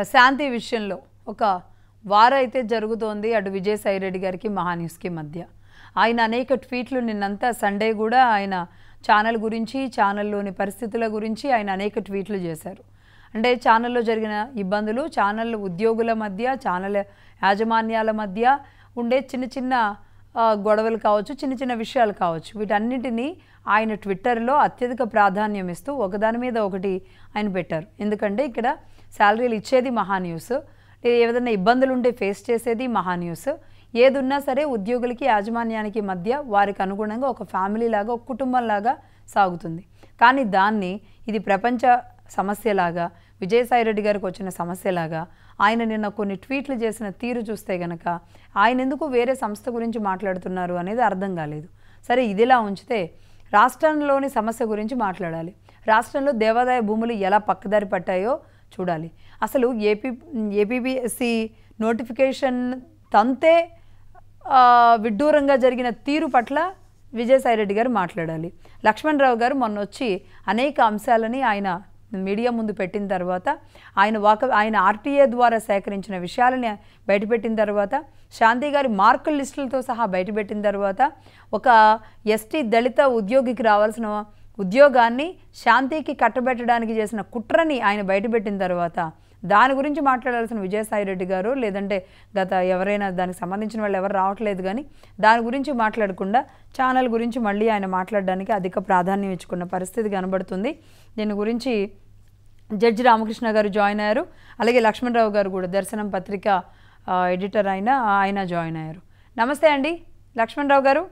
శాంతి విషయంలో ఒక వారం అయితే జరుగుతోంది అటు విజయసాయి రెడ్డి గారికి మహాన్యూస్కి మధ్య. ఆయన అనేక ట్వీట్లు నిన్నంతా సండే కూడా ఆయన ఛానల్ గురించి, ఛానల్లోని పరిస్థితుల గురించి ఆయన అనేక ట్వీట్లు చేశారు. అంటే ఛానల్లో జరిగిన ఇబ్బందులు, ఛానల్ ఉద్యోగుల మధ్య, ఛానల్ యాజమాన్యాల మధ్య ఉండే చిన్న చిన్న గొడవలు కావచ్చు, చిన్న చిన్న విషయాలు కావచ్చు, వీటన్నిటినీ ఆయన ట్విట్టర్లో అత్యధిక ప్రాధాన్యం ఇస్తూ ఒకదాని మీద ఒకటి ఆయన పెట్టారు. ఎందుకంటే ఇక్కడ శాలరీలు ఇచ్చేది మహాన్యూస్, ఏదైనా ఇబ్బందులు ఉంటే ఫేస్ చేసేది మహాన్యూస్, ఏదున్నా సరే ఉద్యోగులకి యాజమాన్యానికి మధ్య వారికి అనుగుణంగా ఒక ఫ్యామిలీ లాగా, ఒక కుటుంబంలాగా సాగుతుంది. కానీ దాన్ని ఇది ప్రపంచ సమస్యలాగా, విజయసాయి రెడ్డి గారికి వచ్చిన సమస్యలాగా ఆయన నిన్న కొన్ని ట్వీట్లు చేసిన తీరు చూస్తే గనక ఆయన ఎందుకు వేరే సంస్థ గురించి మాట్లాడుతున్నారు అనేది అర్థం కాలేదు. సరే, ఇదిలా ఉంచితే రాష్ట్రంలోని సమస్య గురించి మాట్లాడాలి. రాష్ట్రంలో దేవాదాయ భూములు ఎలా పక్కదారి పట్టాయో చూడాలి. అసలు ఏపీపీఎస్సీ నోటిఫికేషన్ తంతే విడ్డూరంగా జరిగిన తీరు పట్ల విజయసాయి రెడ్డి గారు మాట్లాడాలి. లక్ష్మణ్ రావు గారు మొన్న వచ్చి అనేక అంశాలని ఆయన మీడియా ముందు పెట్టిన తర్వాత, ఆయన ఆర్టీఏ ద్వారా సేకరించిన విషయాలని బయటపెట్టిన తర్వాత, శాంతి గారి మార్కుల లిస్టులతో సహా బయటపెట్టిన తర్వాత, ఒక ఎస్టీ దళిత ఉద్యోగికి రావాల్సిన ఉద్యోగాన్ని శాంతికి కట్టబెట్టడానికి చేసిన కుట్రని ఆయన బయటపెట్టిన తర్వాత, దాని గురించి మాట్లాడాల్సిన విజయసాయి రెడ్డి గారు, లేదంటే గత ఎవరైనా దానికి సంబంధించిన వాళ్ళు ఎవరు రావట్లేదు, కానీ దాని గురించి మాట్లాడకుండా ఛానల్ గురించి మళ్ళీ ఆయన మాట్లాడడానికి అధిక ప్రాధాన్యం ఇచ్చుకున్న పరిస్థితి కనబడుతుంది. దీని గురించి జడ్జి రామకృష్ణ గారు జాయిన్ అయ్యారు. అలాగే లక్ష్మణరావు గారు కూడా, దర్శనం పత్రిక ఎడిటర్ ఆయన జాయిన్ అయ్యారు. నమస్తే అండి లక్ష్మణరావు గారు.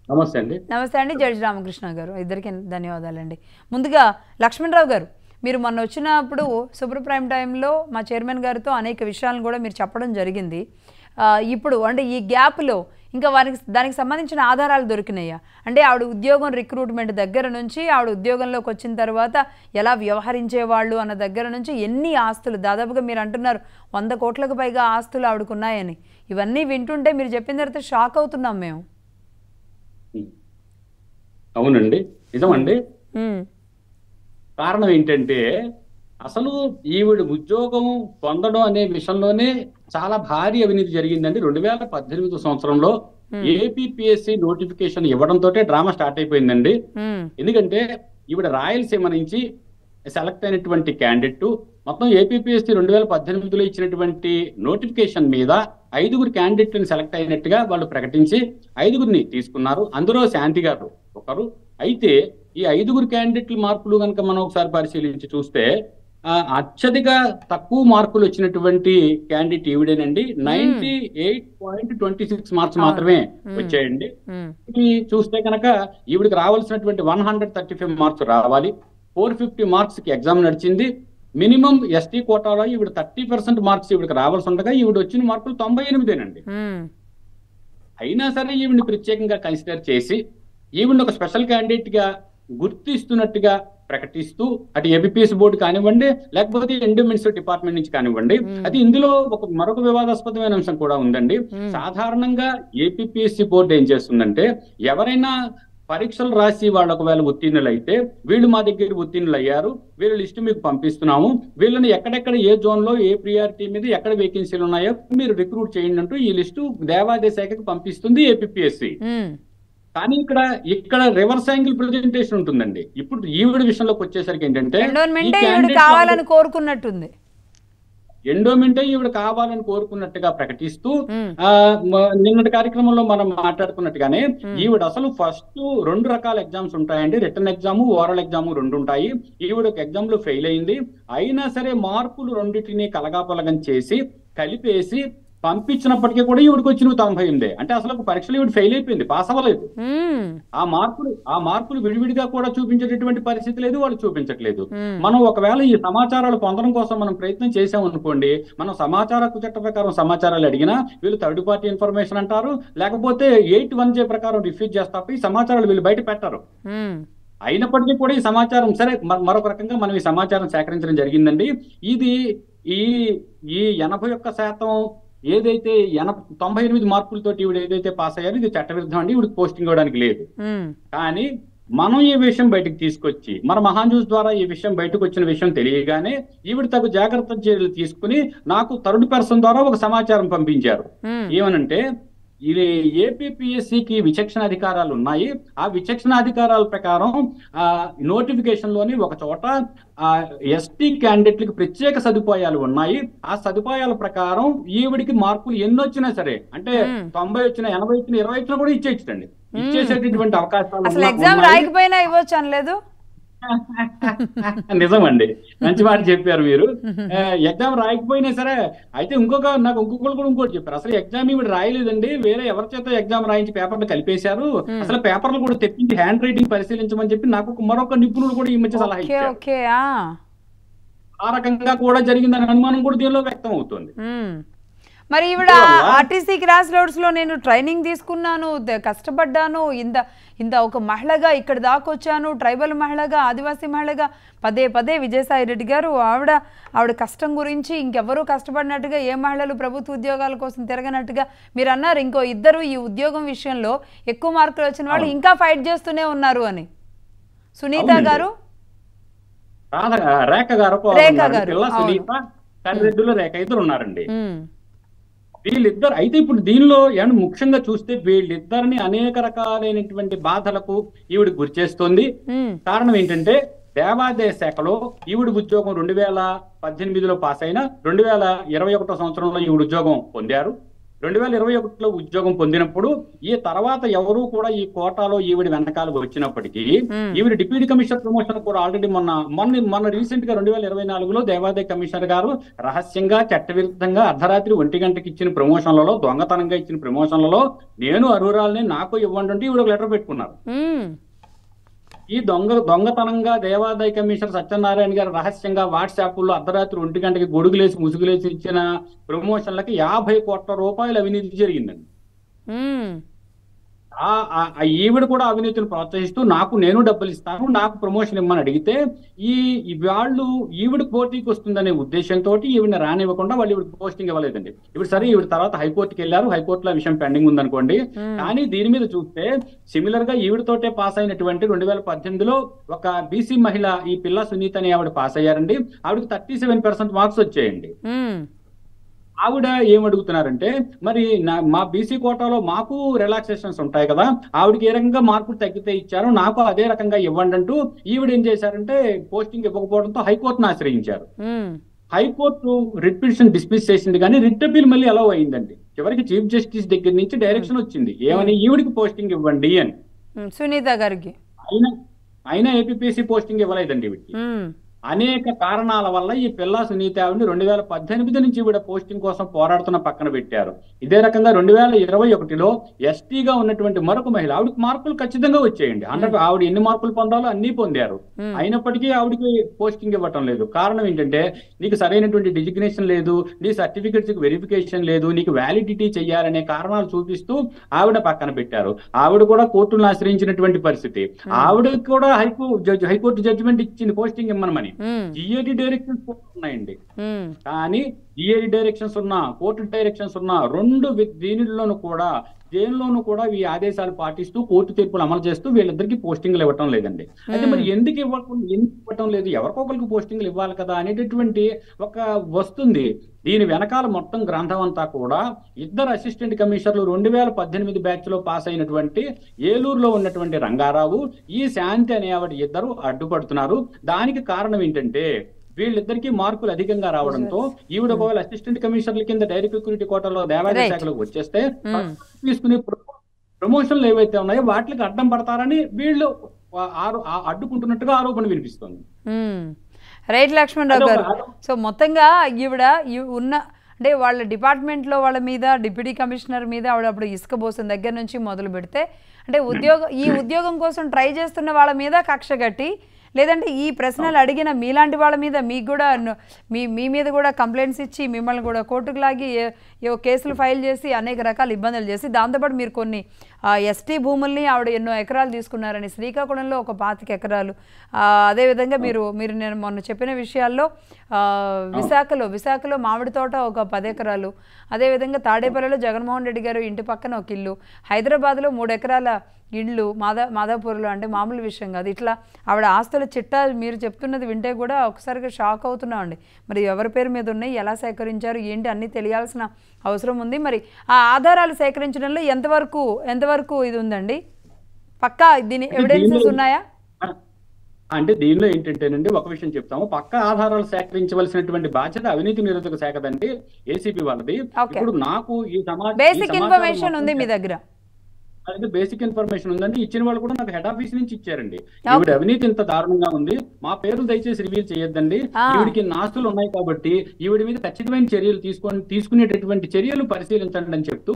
నమస్తే అండి. నమస్తే అండి జడ్జి రామకృష్ణ గారు, ఇద్దరికి ధన్యవాదాలండి. ముందుగా లక్ష్మణరావు గారు, మీరు మొన్న వచ్చినప్పుడు సూపర్ ప్రైమ్ టైంలో మా చైర్మన్ గారితో అనేక విషయాలను కూడా మీరు చెప్పడం జరిగింది. ఇప్పుడు అంటే ఈ గ్యాప్లో ఇంకా దానికి సంబంధించిన ఆధారాలు దొరికినాయా? అంటే ఆవిడ ఉద్యోగం రిక్రూట్మెంట్ దగ్గర నుంచి, ఆవిడ ఉద్యోగంలోకి వచ్చిన తర్వాత ఎలా వ్యవహరించేవాళ్ళు అన్న దగ్గర నుంచి ఎన్ని ఆస్తులు, దాదాపుగా మీరు అంటున్నారు 100 కోట్లకు పైగా ఆస్తులు ఆవిడకు ఉన్నాయని, ఇవన్నీ వింటుంటే మీరు చెప్పిన తర్వాత షాక్ అవుతున్నాం మేము. అవునండి, నిజమండి. కారణం ఏంటంటే అసలు ఈవిడ ఉద్యోగం పొందడం అనే విషయంలోనే చాలా భారీ అవినీతి జరిగిందండి. 2018 సంవత్సరంలో ఏపీపీఎస్సీ నోటిఫికేషన్ ఇవ్వడంతో డ్రామా స్టార్ట్ అయిపోయిందండి. ఎందుకంటే ఈవిడ రాయలసీమ నుంచి సెలెక్ట్ అయినటువంటి క్యాండిడేట్ మొత్తం ఏపీపీఎస్సీ 2018లో ఇచ్చినటువంటి నోటిఫికేషన్ మీద 5గురు క్యాండిడేట్ని సెలెక్ట్ అయినట్టుగా వాళ్ళు ప్రకటించి 5గురిని తీసుకున్నారు. అందులో శాంతి గారు ఒకరు. అయితే ఈ 5గురు క్యాండిడేట్ల మార్కులు కనుక మనం ఒకసారి పరిశీలించి చూస్తే అత్యధిక తక్కువ మార్కులు వచ్చినటువంటి క్యాండిడేట్ ఈవిడేనండి. 98.26 మార్క్స్ మాత్రమే వచ్చాయండి. ఇది చూస్తే కనుక ఈవిడికి రావాల్సినటువంటి 135 మార్క్స్ రావాలి. 450 మార్క్స్ కి ఎగ్జామ్ నడిచింది. మినిమం ఎస్టీ కోటాలో ఈవిడ 30% మార్క్స్ ఈవిడికి రావాల్సి ఉండగా ఈవిడ వచ్చిన మార్కులు 98నండి. అయినా సరే ఈవిడిని ప్రత్యేకంగా కన్సిడర్ చేసి ఈవిడిని ఒక స్పెషల్ క్యాండిడేట్ గా గుర్తిస్తున్నట్టుగా ప్రకటిస్తూ, అటు ఏపీపీఎస్సీ బోర్డు కానివ్వండి, లేకపోతే ఎండోమెంట్స్ డిపార్ట్మెంట్ నుంచి కానివ్వండి. అయితే ఇందులో మరొక వివాదాస్పదమైన అంశం కూడా ఉందండి. సాధారణంగా ఏపీపీఎస్సీ బోర్డు ఏం చేస్తుందంటే, ఎవరైనా పరీక్షలు రాసి వాళ్ళు ఒకవేళ ఉత్తీర్ణులు అయితే, వీళ్ళు మా దగ్గర ఉత్తీర్ణులు అయ్యారు, వీళ్ళ లిస్టు మీకు పంపిస్తున్నాము, వీళ్ళని ఎక్కడెక్కడ ఏ జోన్ లో ఏ ప్రియారిటీ మీద ఎక్కడ వేకెన్సీలు ఉన్నాయో మీరు రిక్రూట్ చేయండి అంటూ ఈ లిస్టు దేవాదాయ శాఖకు పంపిస్తుంది ఏపీపీఎస్సీ. కానీ ఇక్కడ రివర్స్ యాంగిల్ ప్రెజెంటేషన్ ఉంటుందండి. ఇప్పుడు ఈవిడ విషయంలోకి వచ్చేసరికి ఏంటంటే, కావాలని కోరుకున్నట్టుంది, ఎండోమెంటే ఈవిడ కావాలని కోరుకున్నట్టుగా ప్రకటిస్తూ, నిన్నటి కార్యక్రమంలో మనం మాట్లాడుకున్నట్టుగానే ఈవిడ అసలు ఫస్ట్ 2 రకాల ఎగ్జామ్స్ ఉంటాయండి. రిటర్న్ ఎగ్జామ్, ఓరల్ ఎగ్జామ్ 2 ఉంటాయి. ఈవిడ ఒక ఎగ్జామ్ లో ఫెయిల్ అయింది. అయినా సరే మార్కులు రెండింటిని కలగాపలగం చేసి కలిపేసి పంపించినప్పటికీ కూడా ఈవిడికి వచ్చినవి 98. అంటే అసలు ఒక పరీక్షలు ఈవిడ ఫెయిల్ అయిపోయింది, పాస్ అవ్వలేదు. ఆ మార్కులు విడివిడిగా కూడా చూపించేటటువంటి పరిస్థితి లేదు, వాళ్ళు చూపించట్లేదు. మనం ఒకవేళ ఈ సమాచారాలు పొందడం కోసం మనం ప్రయత్నం చేసామనుకోండి, మనం సమాచార హక్కు చట్ట ప్రకారం సమాచారాలు అడిగినా వీళ్ళు థర్డ్ పార్టీ ఇన్ఫర్మేషన్ అంటారు, లేకపోతే 8(1) ప్రకారం రిఫ్యూజ్ చేస్తారు. ఈ సమాచారాలు వీళ్ళు బయట పెట్టారు. అయినప్పటికీ కూడా ఈ సమాచారం సరే మరొక రకంగా మనం ఈ సమాచారం సేకరించడం జరిగిందండి. ఇది ఈ 81% ఏదైతే 98 మార్కులతో ఈవిడ ఏదైతే పాస్ అయ్యారో ఇది చట్టవిరుద్ధం అండి. ఈవిడికి పోస్టింగ్ ఇవ్వడానికి లేదు. కానీ మనం ఈ విషయం బయటకు తీసుకొచ్చి మన మహాన్ న్యూస్ ద్వారా ఈ విషయం బయటకు వచ్చిన విషయం తెలియగానే ఈవిడ తగు జాగ్రత్త చర్యలు తీసుకుని నాకు థర్డ్ పర్సన్ ద్వారా ఒక సమాచారం పంపించారు. ఏమనంటే ఇది ఏపీపీఎస్సికి విచక్షణ అధికారాలు ఉన్నాయి. ఆ విచక్షణ అధికారాల ప్రకారం నోటిఫికేషన్ లోని ఒక చోట ఎస్టీ క్యాండిడేట్లకు ప్రత్యేక సదుపాయాలు ఉన్నాయి. ఆ సదుపాయాల ప్రకారం ఈవిడికి మార్కులు ఎన్ని వచ్చినా సరే, అంటే 90 వచ్చినా 80 వచ్చినా 20 వచ్చినా కూడా ఇచ్చేయచ్చండి. ఇచ్చేసేటటువంటి అవకాశాలు ఎగ్జామ్ రాయకపోయినా ఇవ్వచ్చు అనలేదు. నిజమండి, మంచి మాట చెప్పారు మీరు. ఎగ్జామ్ రాయకపోయినా సరే, అయితే నాకు ఇంకొకరు కూడా ఇంకోటి చెప్పారు. అసలు ఎగ్జామ్ ఇవి రాయలేదండి, వేరే ఎవరి చేత ఎగ్జామ్ రాయించి పేపర్లు కలిపేశారు, అసలు పేపర్లు కూడా తెప్పించి హ్యాండ్ రైటింగ్ పరిశీలించమని చెప్పి నాకు మరొక నిపుణుడు కూడా ఈ మధ్య సలహా ఇచ్చారు. ఆ రకంగా కూడా జరిగిందనే అనుమానం కూడా దీనిలో వ్యక్తం అవుతుంది. మరి ఈవిడ ఆర్టీసీ క్రాస్ రోడ్స్ లో నేను ట్రైనింగ్ తీసుకున్నాను, కష్టపడ్డాను, ఇంత ఒక మహిళగా ఇక్కడ దాకా వచ్చాను, ట్రైబల్ మహిళగా, ఆదివాసీ మహిళగా పదే పదే విజయసాయి రెడ్డి గారు ఆవిడ కష్టం గురించి ఇంకెవరూ కష్టపడినట్టుగా, ఏ మహిళలు ప్రభుత్వ ఉద్యోగాల కోసం తిరగనట్టుగా మీరు అన్నారు. ఇంకో ఇద్దరు ఈ ఉద్యోగం విషయంలో ఎక్కువ మార్కులు వచ్చిన వాళ్ళు ఇంకా ఫైట్ చేస్తూనే ఉన్నారు అని. సునీత గారు, రేఖ గారు, సునీత, రెడ్డిలో రేఖ ఇద్దరు ఉన్నారండి. వీళ్ళిద్దరు అయితే ఇప్పుడు దీనిలో ముఖ్యంగా చూస్తే వీళ్ళిద్దరిని అనేక రకాలైనటువంటి బాధలకు ఈవిడ గురి చేస్తుంది. కారణం ఏంటంటే దేవాదాయ శాఖలో ఈవిడ ఉద్యోగం 2018లో పాస్ అయిన 2021 సంవత్సరంలో ఈవిడ ఉద్యోగం పొందారు. 2021లో ఉద్యోగం పొందినప్పుడు ఈ తర్వాత ఎవరు కూడా ఈ కోటాలో ఈవిడ వెనకాల వచ్చినప్పటికీ ఈవిడ డిప్యూటీ కమిషనర్ ప్రమోషన్ కూడా ఆల్రెడీ మొన్న రీసెంట్ గా 2024లో దేవాదాయ కమిషనర్ గారు రహస్యంగా చట్టవిరుద్ధంగా అర్ధరాత్రి 1 గంటకి ఇచ్చిన ప్రమోషన్లలో, దొంగతనంగా ఇచ్చిన ప్రమోషన్లలో నేను అర్హురాలని నాకు ఇవ్వండి అంటే ఈవిడ ఒక లెటర్ పెట్టుకున్నారు. ఈ దొంగతనంగా దేవాదాయ కమిషనర్ సత్యనారాయణ గారు రహస్యంగా వాట్సాప్ లో అర్ధరాత్రి 1 గంటకి గొడుగులేసి ముసుగులేసి ఇచ్చిన ప్రమోషన్లకి 50 కోట్ల రూపాయలు అవినీతి జరిగిందండి. ఈవిడ కూడా అవినీతిని ప్రోత్సహిస్తూ నేను డబ్బులు ఇస్తాను, నాకు ప్రమోషన్ ఇమ్మని అడిగితే వాళ్ళు ఈవిడ పోటీకి వస్తుందనే ఉద్దేశంతో ఈవిడని రానివ్వకుండా వాళ్ళు ఈవిడ పోస్టింగ్ ఇవ్వలేదండి. ఇప్పుడు సరే ఈవిడ తర్వాత హైకోర్టుకి వెళ్ళారు, హైకోర్టులో విషయం పెండింగ్ ఉందనుకోండి. కానీ దీని మీద చూస్తే సిమిలర్ గా ఈవిడతోటే పాస్ అయినటువంటి 2018లో ఒక బీసీ మహిళ ఈ పిల్ల సునీత అని ఆవిడ పాస్ అయ్యారండి. ఆవిడకి 37% మార్క్స్ వచ్చాయండి. ఆవిడ ఏమడుగుతున్నారంటే, మరి మా బీసీ కోటాలో మాకు రిలాక్సేషన్స్ ఉంటాయి కదా, ఆవిడకి ఏ రకంగా మార్కులు తగ్గితే ఇచ్చారో నాకు అదే రకంగా ఇవ్వండి అంటూ ఈవిడ ఏం చేశారంటే పోస్టింగ్ ఇవ్వకపోవడంతో హైకోర్టును ఆశ్రయించారు. హైకోర్టు రిట్ పిటిషన్ డిస్మిస్ చేసింది, కానీ రిట్ అపీల్ మళ్ళీ అలౌ అయిందండి. చివరికి చీఫ్ జస్టిస్ దగ్గర నుంచి డైరెక్షన్ వచ్చింది, ఏమని ఈవిడికి పోస్టింగ్ ఇవ్వండి అని. సునీత గారికి అయినా ఏపీపీఎస్సీ పోస్టింగ్ ఇవ్వలేదండి ఈవిడికి. అనేక కారణాల వల్ల ఈ పిల్ల సునీత 2018 నుంచి ఈవిడ పోస్టింగ్ కోసం పోరాడుతున్న పక్కన పెట్టారు. ఇదే రకంగా 2021లో ఎస్టీగా ఉన్నటువంటి మరొక మహిళ, ఆవిడకి మార్కులు ఖచ్చితంగా వచ్చేయండి. ఆవిడ ఎన్ని మార్కులు పొందాలో అన్ని పొందారు, అయినప్పటికీ ఆవిడకి పోస్టింగ్ ఇవ్వటం లేదు. కారణం ఏంటంటే నీకు సరైనటువంటి డిజిగ్నేషన్ లేదు, నీ సర్టిఫికెట్స్ వెరిఫికేషన్ లేదు, నీకు వ్యాలిడిటీ చెయ్యాలనే కారణాలు చూపిస్తూ ఆవిడ పక్కన పెట్టారు. ఆవిడ కూడా కోర్టును ఆశ్రయించినటువంటి పరిస్థితి. ఆవిడకి కూడా హైకోర్టు జడ్జిమెంట్ ఇచ్చింది పోస్టింగ్ ఇమ్మనమని. జిఏడి డైరెక్షన్స్ ఉన్నాయండి, కానీ జిఏడి డైరెక్షన్స్ ఉన్నా, కోర్టు డైరెక్షన్స్ ఉన్నా, దేనిలోనూ కూడా ఈ ఆదేశాలు పాటిస్తూ కోర్టు తీర్పులు అమలు చేస్తూ వీళ్ళిద్దరికి పోస్టింగ్లు ఇవ్వటం లేదండి. అయితే మరి ఎందుకు ఇవ్వటం లేదు, ఎవరికొకరికి పోస్టింగ్లు ఇవ్వాలి కదా అనేటటువంటి ఒక వస్తుంది. దీని వెనకాల మొత్తం గ్రంథం అంతా కూడా ఇద్దరు అసిస్టెంట్ కమిషనర్లు 2018 బ్యాచ్ లో పాస్ అయినటువంటి ఏలూరులో ఉన్నటువంటి రంగారావు, ఈ శాంతి అనే ఆవిడ ఇద్దరు అడ్డుపడుతున్నారు. దానికి కారణం ఏంటంటే వీళ్ళిద్దరికీ మార్కులు అధికంగా రావడంతో ఈవిడ ఒకవేళ అసిస్టెంట్ కమిషనర్ల కింద డైరెక్ట్ సెక్యూరిటీ కోటాలో దేవాదాయ శాఖలోకి వచ్చేస్తే తీసుకునే ప్రమోషన్లు ఏవైతే ఉన్నాయో వాటికి అడ్డం పడతారని వీళ్ళు అడ్డుకుంటున్నట్టుగా ఆరోపణ వినిపిస్తుంది. రైట్ లక్ష్మణ్ రావు గారు, సో మొత్తంగా ఈవిడ అంటే వాళ్ళ డిపార్ట్మెంట్లో వాళ్ళ మీద, డిప్యూటీ కమిషనర్ మీద ఆవిడ అప్పుడు ఇసుక బోసం దగ్గర నుంచి మొదలు పెడితే, అంటే ఈ ఉద్యోగం కోసం ట్రై చేస్తున్న వాళ్ళ మీద కక్ష కట్టి, లేదంటే ఈ ప్రశ్నలు అడిగిన మీలాంటి వాళ్ళ మీద మీకు కూడా మీ మీద కూడా కంప్లైంట్స్ ఇచ్చి మిమ్మల్ని కూడా కోర్టుకు లాగి కేసులు ఫైల్ చేసి అనేక రకాల ఇబ్బందులు చేసి, దాంతోపాటు మీరు కొన్ని ఎస్టీ భూముల్ని ఆవిడ ఎన్నో ఎకరాలు తీసుకున్నారని, శ్రీకాకుళంలో ఒక 25 ఎకరాలు, అదేవిధంగా మీరు నేను మొన్న చెప్పిన విషయాల్లో విశాఖలో మామిడి తోట ఒక 10 ఎకరాలు, అదేవిధంగా తాడేపల్లిలో జగన్మోహన్ రెడ్డి గారు ఇంటి పక్కన ఒక ఇల్లు, హైదరాబాద్లో 3 ఎకరాల ఇళ్ళు మాదాపూర్లో, అంటే మామూలు విషయం కాదు. ఇట్లా ఆవిడ ఆస్తుల చిట్టా మీరు చెప్తున్నది వింటే కూడా ఒకసారిగా షాక్ అవుతున్నామండి. మరి ఎవరి పేరు మీద ఉన్నాయి, ఎలా సేకరించారు, ఏంటి అన్నీ తెలియాల్సిన అవసరం ఉంది. మరి ఆ ఆధారాలు సేకరించడంలో ఎంతవరకు ఇది ఉందండి? పక్కా దీని ఎవిడెన్సెస్ ఉన్నాయా? అంటే దీనిలో ఏంటంటేనండి, ఒక విషయం చెప్తాము. పక్క ఆధారాలు సేకరించవలసినటువంటి బాధ్యత అవినీతి నిరోధక శాఖదండి, ఏసీపీ వాళ్ళది. ఇప్పుడు నాకు ఈ బేసిక్ ఇన్ఫర్మేషన్ ఉంది మీ దగ్గర? బేసిక్ ఇన్ఫర్మేషన్ ఉందండి. ఇచ్చిన వాళ్ళు కూడా నాకు హెడ్ ఆఫీస్ నుంచి ఇచ్చారండి. ఈవిడ అవినీతి ఇంత దారుణంగా ఉంది, మా పేర్లు దయచేసి రివీల్ చేయొద్దండి, ఈవిడికి ఆస్తులు ఉన్నాయి కాబట్టి ఈవిడ మీద ఖచ్చితమైన చర్యలు తీసుకునేటటువంటి చర్యలు పరిశీలించండి అని చెప్తూ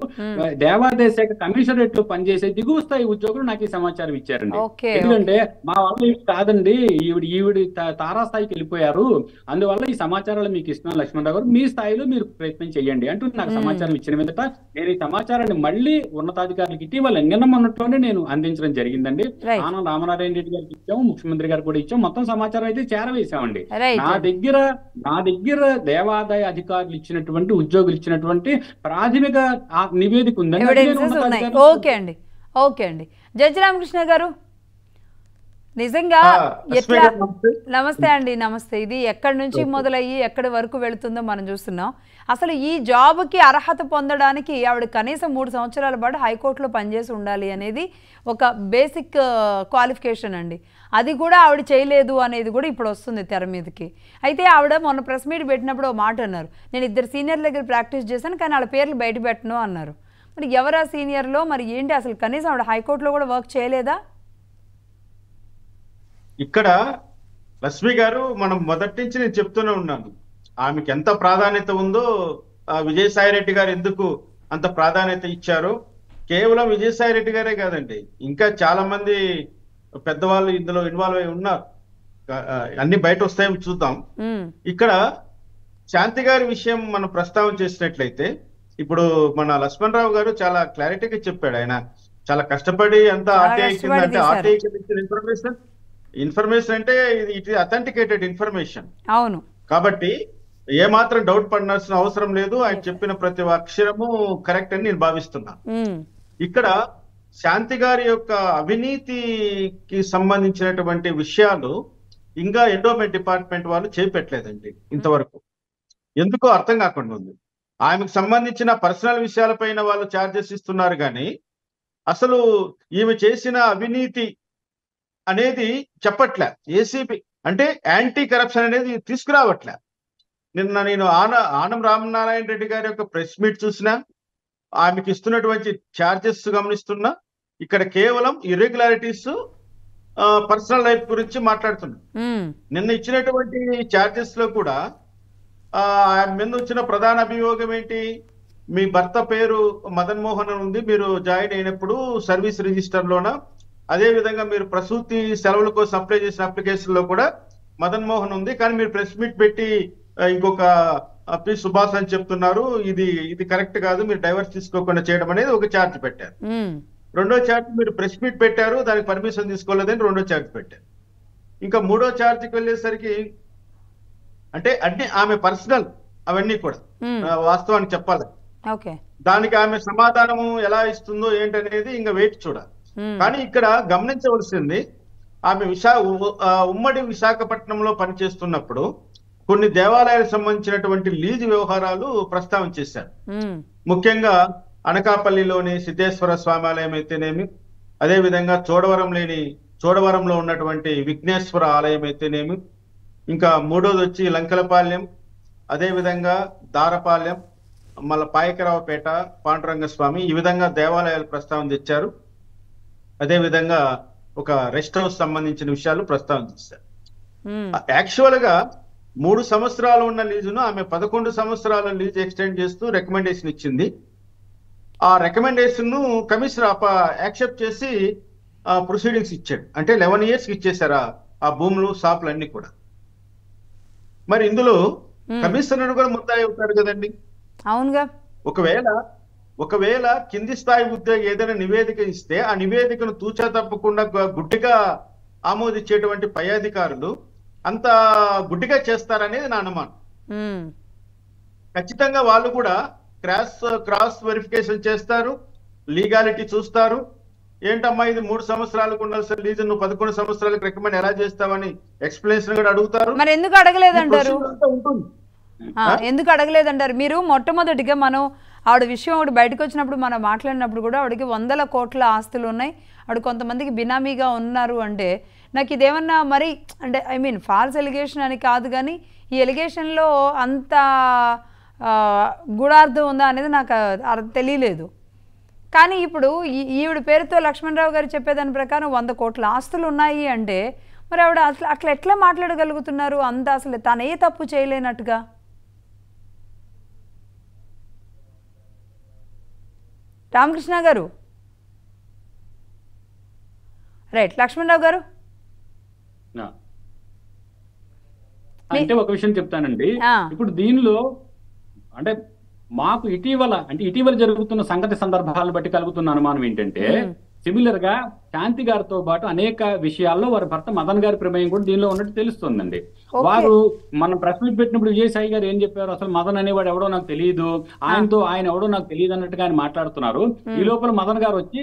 దేవాదాయ శాఖ కమిషనరేట్ లో పనిచేసే దిగువ స్థాయి ఉద్యోగులు నాకు ఈ సమాచారం ఇచ్చారండి. ఎందుకంటే మా వాళ్ళు కాదండి, ఈవిడి తారాస్థాయికి వెళ్ళిపోయారు, అందువల్ల ఈ సమాచారాలు మీకు ఇస్తున్నాను లక్ష్మణరావు గారు, మీ స్థాయిలో మీరు ప్రయత్నం చేయండి అంటూ నాకు సమాచారం ఇచ్చిన మీదట నేను ఈ సమాచారాన్ని మళ్ళీ ఉన్నతాధికారులకు ఇటీవల నిన్న మొన్నట్లోనే నేను అందించడం జరిగిందండి. ఆనం రామనారాయణ రెడ్డి గారికి ఇచ్చాము, ముఖ్యమంత్రి గారికి కూడా ఇచ్చాము. మొత్తం సమాచారం అయితే చేరవేశామండి. నా దగ్గర దేవాదాయ అధికారులు ఇచ్చినటువంటి ఉద్యోగులు ఇచ్చినటువంటి ప్రాథమిక నివేదిక ఉందండి. ఓకే అండి జడ్జి రామకృష్ణ గారు, నిజంగా ఎట్లా? నమస్తే అండి. నమస్తే. ఇది ఎక్కడి నుంచి మొదలయ్యి ఎక్కడి వరకు వెళుతుందో మనం చూస్తున్నాం. అసలు ఈ జాబ్కి అర్హత పొందడానికి ఆవిడ కనీసం 3 సంవత్సరాల పాటు హైకోర్టులో పనిచేసి ఉండాలి అనేది ఒక బేసిక్ క్వాలిఫికేషన్ అండి. అది కూడా ఆవిడ చేయలేదు అనేది కూడా ఇప్పుడు వస్తుంది తెర మీదకి. అయితే ఆవిడ మొన్న ప్రెస్ మీట్ పెట్టినప్పుడు ఒక మాట అన్నారు, నేను 2 సీనియర్ల దగ్గర ప్రాక్టీస్ చేశాను కానీ వాళ్ళ పేర్లు బయట పెట్టను అన్నారు. మరి ఎవరా సీనియర్లో, మరి ఏంటి అసలు? కనీసం ఆవిడ హైకోర్టులో కూడా వర్క్ చేయలేదా? ఇక్కడ లక్ష్మి గారు, మనం మొదటి నుంచి నేను చెప్తూనే ఉన్నాను, ఆమెకి ఎంత ప్రాధాన్యత ఉందో, విజయసాయి రెడ్డి గారు ఎందుకు అంత ప్రాధాన్యత ఇచ్చారో. కేవలం విజయసాయి రెడ్డి గారే కాదండి, ఇంకా చాలా మంది పెద్దవాళ్ళు ఇందులో ఇన్వాల్వ్ అయి ఉన్నారు. అన్ని బయట వస్తాయో చూద్దాం. ఇక్కడ శాంతి గారి విషయం మనం ప్రస్తావన చేసినట్లయితే, ఇప్పుడు మన లక్ష్మణరావు గారు చాలా క్లారిటీగా చెప్పాడు. ఆయన చాలా కష్టపడి అంత ఆర్టీఐ కింద, అంటే ఆర్టీఐ కింద ఇచ్చిన ఇన్ఫర్మేషన్ అంటే ఇట్ ఇస్ అథెంటికేటెడ్ ఇన్ఫర్మేషన్. అవును. కాబట్టి ఏ మాత్రం డౌట్ పడాల్సిన అవసరం లేదు. ఆయన చెప్పిన ప్రతి అక్షరము కరెక్ట్ అని నేను భావిస్తున్నా. ఇక్కడ శాంతి గారి యొక్క అవినీతికి సంబంధించినటువంటి విషయాలు ఇంకా ఎండోమెంట్ డిపార్ట్మెంట్ వాళ్ళు చేపెట్టలేదండి ఇంతవరకు. ఎందుకో అర్థం కాకుండా ఉంది. ఆమెకు సంబంధించిన పర్సనల్ విషయాలపైన వాళ్ళు ఛార్జెస్ ఇస్తున్నారు కానీ అసలు ఈమె చేసిన అవినీతి అనేది చెప్పట్లే. ఏసీబీ అంటే యాంటీ కరప్షన్ అనేది తీసుకురావట్లే. నిన్న నేను ఆనం రామనారాయణ రెడ్డి గారి యొక్క ప్రెస్ మీట్ చూసినా, ఆమెకి ఇస్తున్నటువంటి ఛార్జెస్ గమనిస్తున్నా. ఇక్కడ కేవలం ఇర్రెగ్యులారిటీస్, పర్సనల్ లైఫ్ గురించి మాట్లాడుతున్నా. నిన్న ఇచ్చినటువంటి ఛార్జెస్ లో కూడా ఆయన మీద వచ్చిన ప్రధాన అభియోగం ఏంటి? మీ భర్త పేరు మదన్ మోహన్ ఉంది, మీరు జాయిన్ అయినప్పుడు సర్వీస్ రిజిస్టర్ లోన, అదే విధంగా మీరు ప్రసూతి సెలవుల కోసం అప్లై చేసిన అప్లికేషన్ లో కూడా మదన్ మోహన్ ఉంది, కానీ మీరు ప్రెస్ మీట్ పెట్టి ఇంకొక పి సుభాష్ అని చెప్తున్నారు. ఇది కరెక్ట్ కాదు, మీరు డైవర్స్ తీసుకోకుండా చేయడం అనేది ఒక ఛార్జ్ పెట్టారు. రెండో ఛార్జ్ మీరు ప్రెస్ మీట్ పెట్టారు, దానికి పర్మిషన్ తీసుకోలేదని రెండో ఛార్జ్ పెట్టారు. ఇంకా మూడో ఛార్జ్కి వెళ్ళేసరికి అంటే అన్ని ఆమె పర్సనల్ అవన్నీ కూడా వాస్తవానికి చెప్పాలి. దానికి ఆమె సమాధానము ఎలా ఇస్తుందో ఏంటనేది ఇంకా వెయిట్ చూడాలి. కానీ ఇక్కడ గమనించవలసింది, ఆమె ఉమ్మడి విశాఖపట్నంలో పనిచేస్తున్నప్పుడు కొన్ని దేవాలయాలకు సంబంధించినటువంటి లీజు వ్యవహారాలు ప్రస్తావన చేశారు. ముఖ్యంగా అనకాపల్లిలోని సిద్ధేశ్వర స్వామి ఆలయం అయితేనేమి, అదే విధంగా చోడవరంలో ఉన్నటువంటి విఘ్నేశ్వర ఆలయం అయితేనేమి, ఇంకా మూడోది వచ్చి లంకలపాలెం, అదే విధంగా దారపాలెం, మళ్ళీ పాయకరావుపేట, పాండురంగ స్వామి, ఈ విధంగా దేవాలయాలు ప్రస్తావన తెచ్చారు. అదే విధంగా ఒక రెస్ట్ హౌస్ సంబంధించిన విషయాలు ప్రస్తావన చేశారు. యాక్చువల్ గా 3 సంవత్సరాలు ఉన్న లీజును ఆమె 11 సంవత్సరాల లీజ్ ఎక్స్టెండ్ చేస్తూ రికమెండేషన్ ఇచ్చింది. ఆ రికమెండేషన్ ను కమిషనర్ యాక్సెప్ట్ చేసి ప్రొసీడింగ్స్ ఇచ్చాడు. అంటే 11 years ఇచ్చేసారు ఆ భూములు, షాపులు అన్ని కూడా. మరి ఇందులో కమిషనర్ కూడా ముద్దాయి అవుతాడు కదండి. అవునుగా. ఒకవేళ ఒకవేళ కింది స్థాయి ఉద్యోగి ఏదైనా నివేదిక ఇస్తే ఆ నివేదికను తూచా తప్పకుండా గుడ్డిగా ఆమోదించేటువంటి పై అధికారులు అంత గుడ్డిగా చేస్తారనేది నా అనుమానం. ఖచ్చితంగా వాళ్ళు కూడా క్రాస్ వెరిఫికేషన్ చేస్తారు, లీగాలిటీ చూస్తారు. ఏంటమ్మా ఇది 3 సంవత్సరాలకు ఉండాల్సిన లీజు నువ్వు 11 సంవత్సరాలకు రికమెండ్ ఎలా చేస్తావని ఎక్స్ప్లెనేషన్ కూడా అడుగుతారు. మరి ఎందుకు అడగలేదంటారు? ఎందుకు అడగలేదంటారు? మీరు మొట్టమొదటిగా మనం ఆవిడ విషయం ఒకటి బయటకు వచ్చినప్పుడు మనం మాట్లాడినప్పుడు కూడా ఆవిడకి 100 కోట్ల ఆస్తులు ఉన్నాయి, ఆవిడ కొంతమందికి బినామీగా ఉన్నారు అంటే నాకు ఇదేమన్నా మరి అంటే ఐ మీన్ ఫాల్స్ ఎలిగేషన్ అని కాదు, కానీ ఈ ఎలిగేషన్లో అంత గూఢార్థం ఉందా అనేది నాకు తెలియలేదు. కానీ ఇప్పుడు ఈవిడ పేరుతో లక్ష్మణరావు గారు చెప్పేదాని ప్రకారం 100 కోట్ల ఆస్తులు ఉన్నాయి అంటే మరి ఆవిడ అసలు అట్లా ఎట్లా మాట్లాడగలుగుతున్నారు? అంత అసలు తను ఏ తప్పు చేయలేనట్టుగా. రామకృష్ణ గారు, రైట్. లక్ష్మణరావు గారు అంటే ఒక విషయం చెప్తానండి. ఇప్పుడు దీనిలో అంటే మాకు ఇటీవల జరుగుతున్న సంగతి సందర్భాలను బట్టి కలుగుతున్న అనుమానం ఏంటంటే సిమిలర్ గా శాంతి గారితో పాటు అనేక విషయాల్లో వారి భర్త మదన్ గారి ప్రమేయం కూడా దీనిలో ఉన్నట్టు తెలుస్తుందండి. వారు మనం ప్రెస్ మీట్ పెట్టినప్పుడు విజయసాయి గారు ఏం చెప్పారు, అసలు మదన్ అనేవాడు ఎవడో నాకు తెలియదు, ఆయన ఎవడో నాకు తెలియదు అన్నట్టుగా ఆయన మాట్లాడుతున్నారు. ఈ లోపల మదన్ గారు వచ్చి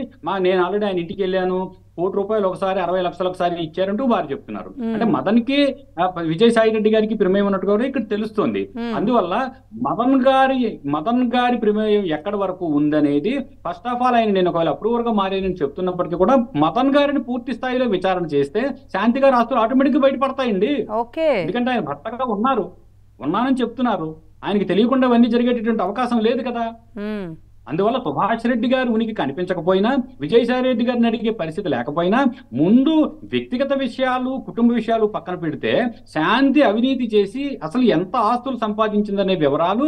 నేను ఆల్రెడీ ఆయన ఇంటికి వెళ్ళాను, ₹1 కోటి ఒకసారి 60 లక్షలు ఒకసారి ఇచ్చారంటూ వారు చెప్తున్నారు. అంటే మదన్ కి విజయసాయి రెడ్డి గారికి ప్రమేయం ఉన్నట్టు కూడా ఇక్కడ తెలుస్తుంది. అందువల్ల మదన్ గారి ప్రమేయం ఎక్కడి వరకు ఉందనేది ఫస్ట్ ఆఫ్ ఆల్ ఆయన నేను ఒకవేళ అప్రూవర్ గా మారేనని చెప్తున్నప్పటికీ కూడా మదన్ గారిని పూర్తి స్థాయిలో విచారణ చేస్తే శాంతి గారి ఆస్తులు ఆటోమేటిక్ గా బయటపడతాయండి. ఎందుకంటే ఆయన భర్తగా ఉన్నానని చెప్తున్నారు, ఆయనకి తెలియకుండా అవన్నీ జరిగేటటువంటి అవకాశం లేదు కదా. అందువల్ల సుభాష్ రెడ్డి గారు ఉనికి కనిపించకపోయినా, విజయసాయి రెడ్డి గారిని అడిగే పరిస్థితి లేకపోయినా, ముందు వ్యక్తిగత విషయాలు కుటుంబ విషయాలు పక్కన పెడితే శాంతి అవినీతి చేసి అసలు ఎంత ఆస్తులు సంపాదించిందనే వివరాలు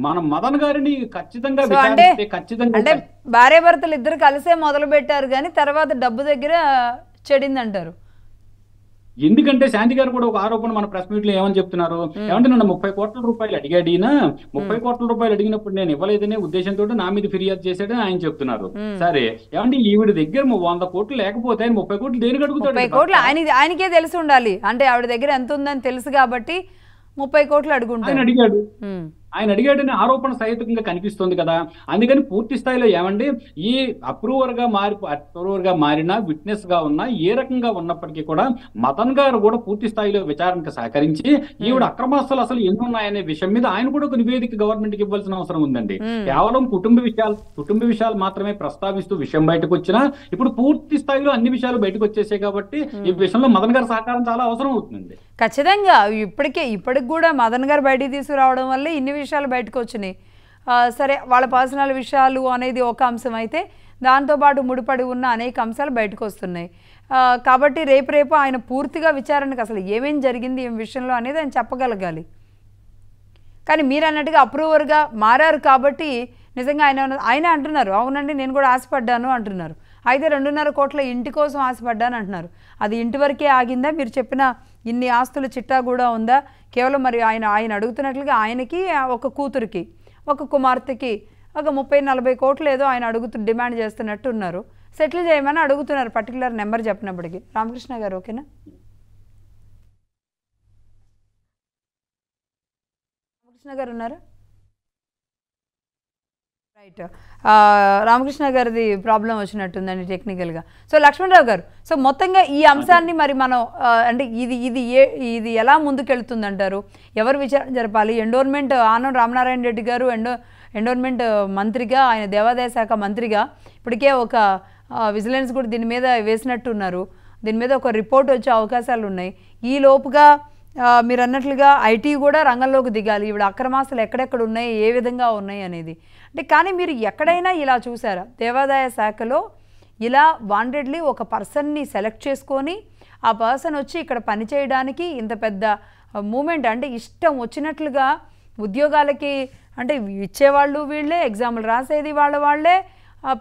మనం మదన్ గారిని ఖచ్చితంగా విచారిస్తే ఖచ్చితంగా అంటే భార్య భర్తలు ఇద్దరు కలిసే మొదలు పెట్టారు కానీ తర్వాత డబ్బు దగ్గర చెడిందంటారు. ఎందుకంటే శాంతి గారు కూడా ఒక ఆరోపణ మన ప్రెస్ మీట్ లో ఏమని చెప్తున్నారు, ఏమంటే నన్ను 30 కోట్ల రూపాయలు అడిగాడినా 30 కోట్ల రూపాయలు అడిగినప్పుడు నేను ఇవ్వలేదనే ఉద్దేశంతో నా మీద ఫిర్యాదు చేశాడని ఆయన చెప్తున్నారు. సరే, ఏమంటే ఈవిడ దగ్గర 100 కోట్లు లేకపోతే ఆయన 30 కోట్లు దేనికి అడుగుతాడు? 30 కోట్లు ఆయనకే తెలిసి ఉండాలి, అంటే ఆవిడ దగ్గర ఎంత ఉందని తెలుసు కాబట్టి 30 కోట్లు అడుగుంటాడు. ఆయన అడిగాడని ఆరోపణ సహితంగా కనిపిస్తుంది కదా. అందుకని పూర్తి స్థాయిలో ఏమండి ఈ అప్రూవర్ గా మారినా విట్నెస్ గా ఉన్నా ఏ రకంగా ఉన్నప్పటికీ కూడా మదన్ గారు కూడా పూర్తి స్థాయిలో విచారణకు సహకరించి ఈవిడ అక్రమాస్తులు అసలు ఎన్ని ఉన్నాయనే విషయం మీద ఆయన కూడా ఒక నివేదిక గవర్నమెంట్ కి ఇవ్వాల్సిన అవసరం ఉందండి. కేవలం కుటుంబ విషయాలు మాత్రమే ప్రస్తావిస్తూ విషయం బయటకు వచ్చినా ఇప్పుడు పూర్తి స్థాయిలో అన్ని విషయాలు బయటకు వచ్చేసాయి కాబట్టి ఈ విషయంలో మదన్ గారి సహకారం చాలా అవసరం అవుతుంది. ఖచ్చితంగా ఇప్పటికి కూడా మదన్ గారు బయటికి తీసుకురావడం వల్ల ఇన్ని విషయాలు బయటకు వచ్చినాయి. సరే, వాళ్ళ పర్సనల్ విషయాలు అనేది ఒక అంశం అయితే దాంతోపాటు ముడిపడి ఉన్న అనేక అంశాలు బయటకు వస్తున్నాయి. కాబట్టి రేపు ఆయన పూర్తిగా విచారణకు అసలు ఏమేం జరిగింది ఈ విషయంలో అనేది ఆయన చెప్పగలగాలి. కానీ మీరు అన్నట్టుగా అప్రూవర్గా మారారు కాబట్టి నిజంగా ఆయన అంటున్నారు, అవునండి నేను కూడా ఆశపడ్డాను అంటున్నారు. అయితే 2.5 కోట్ల ఇంటి కోసం ఆశపడ్డాను అంటున్నారు. అది ఇంటి వరకే ఆగిందా? మీరు చెప్పిన ఇన్ని ఆస్తుల చిట్టా కూడా ఉందా? కేవలం మరి ఆయన అడుగుతున్నట్లుగా ఆయనకి ఒక కూతురికి ఒక కుమార్తెకి ఒక 30-40 కోట్లు ఏదో ఆయన డిమాండ్ చేస్తున్నట్టు ఉన్నారు. సెటిల్ చేయమని అడుగుతున్నారు, పర్టికులర్ నెంబర్ చెప్పినప్పటికీ. రామకృష్ణ గారు ఓకేనా? రామకృష్ణ గారు ఉన్నారా? రైట్. రామకృష్ణ గారిది ప్రాబ్లం వచ్చినట్టుందండి టెక్నికల్గా. సో లక్ష్మణరావు గారు, సో మొత్తంగా ఈ అంశాన్ని మరి మనం అంటే ఇది ఎలా ముందుకెళ్తుందంటారు? ఎవరు విచారణ జరపాలి? ఎండోర్మెంట్ ఆనం రామనారాయణ రెడ్డి గారు ఎండోర్మెంట్ మంత్రిగా, ఆయన దేవాదాయ శాఖ మంత్రిగా ఇప్పటికే ఒక విజిలెన్స్ కూడా దీని మీద వేసినట్టున్నారు. దీని మీద ఒక రిపోర్ట్ వచ్చే అవకాశాలు ఉన్నాయి. ఈ లోపుగా మీరు అన్నట్లుగా ఐటీ కూడా రంగంలోకి దిగాలి. ఇవిడ అక్రమాస్తులు ఎక్కడెక్కడ ఉన్నాయి, ఏ విధంగా ఉన్నాయి అనేది. అంటే కానీ మీరు ఎక్కడైనా ఇలా చూసారా? దేవాదాయ శాఖలో ఇలా వాంటెడ్లీ ఒక పర్సన్ని సెలెక్ట్ చేసుకొని ఆ పర్సన్ వచ్చి ఇక్కడ పనిచేయడానికి ఇంత పెద్ద మూమెంట్, అంటే ఇష్టం వచ్చినట్లుగా ఉద్యోగాలకి అంటే ఇచ్చేవాళ్ళు వీళ్ళే, ఎగ్జామ్లు రాసేది వాళ్ళే,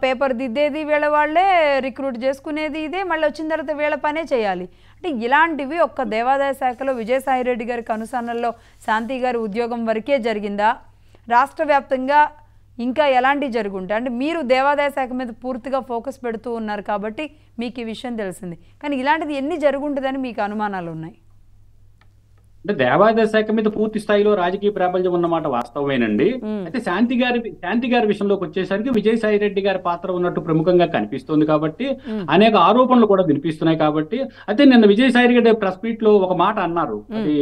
పేపర్ దిద్దేది వాళ్ళే, రిక్రూట్ చేసుకునేది ఇదే, మళ్ళీ వచ్చిన తర్వాత వీళ్ళ పనే చేయాలి. అంటే ఇలాంటివి ఒక్క దేవాదాయ శాఖలో విజయసాయి రెడ్డి గారికి అనుసరణలో శాంతి గారి ఉద్యోగం వరకే జరిగిందా? రాష్ట్ర వ్యాప్తంగా ఇంకా ఎలాంటివి జరుగుంటాయి? అంటే మీరు దేవాదాయ శాఖ మీద పూర్తిగా ఫోకస్ పెడుతూ ఉన్నారు కాబట్టి మీకు ఈ విషయం తెలిసింది. కానీ ఇలాంటిది ఎన్ని జరుగుంటుందని మీకు అనుమానాలు ఉన్నాయి? అంటే దేవాదాయ శాఖ మీద పూర్తి స్థాయిలో రాజకీయ ప్రాబల్యం ఉన్నమాట వాస్తవమేనండి. అయితే శాంతి గారి విషయంలోకి వచ్చేసరికి విజయసాయి రెడ్డి గారి పాత్ర ఉన్నట్టు ప్రముఖంగా కనిపిస్తుంది కాబట్టి అనేక ఆరోపణలు కూడా వినిపిస్తున్నాయి కాబట్టి. అయితే నిన్న విజయసాయి రెడ్డి ప్రెస్ మీట్ లో ఒక మాట అన్నారు, అది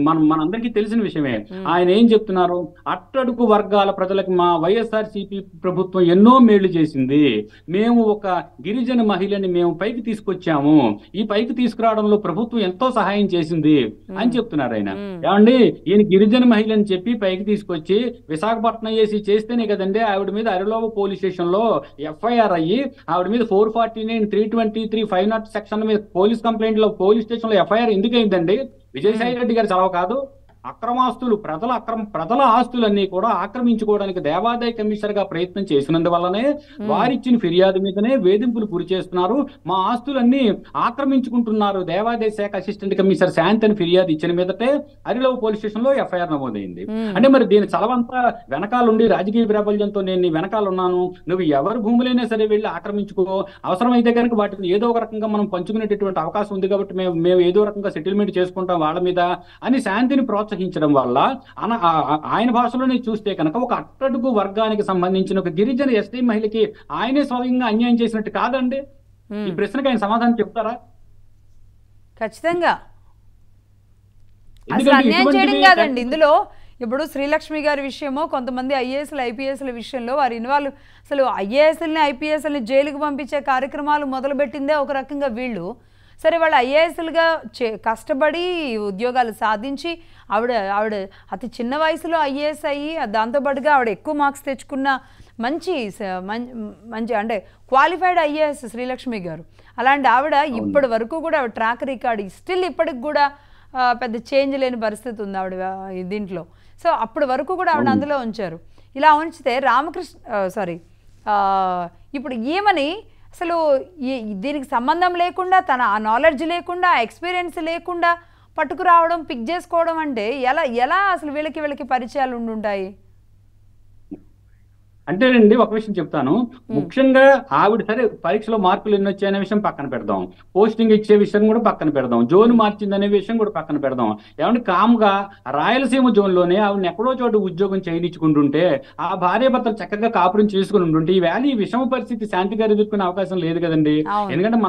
మనందరికీ తెలిసిన విషయమే. ఆయన ఏం చెప్తున్నారు, అట్టడుగు వర్గాల ప్రజలకు మా వైఎస్ఆర్సీపీ ప్రభుత్వం ఎన్నో మేళ్లు చేసింది, మేము ఒక గిరిజన మహిళని మేము పైకి తీసుకొచ్చాము, ఈ పైకి తీసుకురావడంలో ప్రభుత్వం ఎంతో సహాయం చేసింది అని చెప్తున్నారు ఆయన. ఏమండి, ఈయన గిరిజన మహిళ అని చెప్పి పైకి తీసుకొచ్చి విశాఖపట్నం వేసి చేస్తేనే కదండి ఆవిడ మీద అరిలోవ పోలీస్ స్టేషన్ లో ఎఫ్ఐఆర్ అయ్యి ఆవిడ మీద 449, 323, 500 సెక్షన్ మీద పోలీస్ కంప్లైంట్ లో పోలీస్ స్టేషన్ లో ఎఫ్ఐఆర్ ఎందుకు అయిందండి? విజయసాయి రెడ్డి గారి చలవ కాదు. అక్రమాస్తులు ప్రజల ఆస్తులన్నీ కూడా ఆక్రమించుకోవడానికి దేవాదాయ కమిషనర్ గా ప్రయత్నం చేసినందువల్లనే వారిచ్చిన ఫిర్యాదు మీదనే వేధింపులు గురి చేస్తున్నారు, మా ఆస్తులన్నీ ఆక్రమించుకుంటున్నారు దేవాదాయ శాఖ అసిస్టెంట్ కమిషనర్ శాంతి అని ఫిర్యాదు ఇచ్చిన మీదటే అరిలోవ పోలీస్ స్టేషన్ లో ఎఫ్ఐఆర్ నమోదైంది. అంటే మరి దీని చలవంతా వెనకాలండి రాజకీయ ప్రాబల్యంతో నేను నీ వెనకాల ఉన్నాను, నువ్వు ఎవరి భూములైనా సరే వెళ్ళి ఆక్రమించుకో, అవసరమైతే కనుక వాటిని ఏదో ఒక రకంగా మనం పంచుకునేటటువంటి అవకాశం ఉంది కాబట్టి మేము ఏదో రకంగా సెటిల్మెంట్ చేసుకుంటాం వాళ్ళ మీద అని శాంతిని ప్రోత్సహించడం వల్ల ఆయన భాషలోనే చూస్తే కనుక ఒక అట్టడుగు వర్గానికి సంబంధించిన ఒక గిరిజన ఎస్టీ మహిళకి ఆయనే స్వయంగా అన్యాయం చేసినట్టు కాదండి? ఈ ప్రశ్నకు ఆయన సమాధానం చెప్తారా? ఖచ్చితంగా అసలు అన్యాయం చేయడం కాదండి ఇందులో. ఇప్పుడు శ్రీలక్ష్మి గారి విషయమో కొంతమంది ఐఏఎస్లు ఐపీఎస్ల విషయంలో వారు ఇన్వాల్వ్, అసలు ఐఏఎస్ని ఐపీఎస్ని జైలుకు పంపించే కార్యక్రమాలు మొదలుపెట్టిందే ఒక రకంగా వీళ్ళు. సరే, వాళ్ళు ఐఏఎస్లుగా కష్టపడి ఉద్యోగాలు సాధించి ఆవిడ అతి చిన్న వయసులో ఐఏఎస్ అయ్యి దాంతోపాటుగా ఆవిడ ఎక్కువ మార్క్స్ తెచ్చుకున్న మంచి అంటే క్వాలిఫైడ్ ఐఏఎస్ శ్రీలక్ష్మి గారు. అలాంటి ఆవిడ ఇప్పటి వరకు కూడా ఆవిడ ట్రాక్ రికార్డ్ స్టిల్ ఇప్పటికి కూడా పెద్ద చేంజ్ లేని పరిస్థితి ఉంది ఆవిడ దీంట్లో. సో అప్పటి వరకు కూడా ఆవిడ అందులో ఉంచారు. ఇలా ఉంచితే ఇప్పుడు ఏమని అసలు దీనికి సంబంధం లేకుండా తన ఆ నాలెడ్జ్ లేకుండా ఆ ఎక్స్పీరియన్స్ లేకుండా పట్టుకురావడం పిక్ చేసుకోవడం అంటే ఎలా అసలు వీళ్ళకి పరిచయాలు ఉండుంటాయి? అంటేనండి ఒక విషయం చెప్తాను. ముఖ్యంగా ఆవిడ సరే పరీక్షలో మార్కులు ఎన్ని వచ్చాయనే విషయం పక్కన పెడదాం, పోస్టింగ్ ఇచ్చే విషయం కూడా పక్కన పెడదాం, జోన్ మార్చిందనే విషయం కూడా పక్కన పెడదాం. ఏమంటే కామ్గా రాయలసీమ జోన్లోనే ఆవిడని ఎక్కడో చోటు ఉద్యోగం చేయనిచ్చుకుంటుంటే ఆ భార్య భర్తలు చక్కగా కాపురం చేసుకుని ఉంటుంటే ఈ విషమ పరిస్థితి శాంతి గారు ఎదుర్కొనే అవకాశం లేదు కదండి. ఎందుకంటే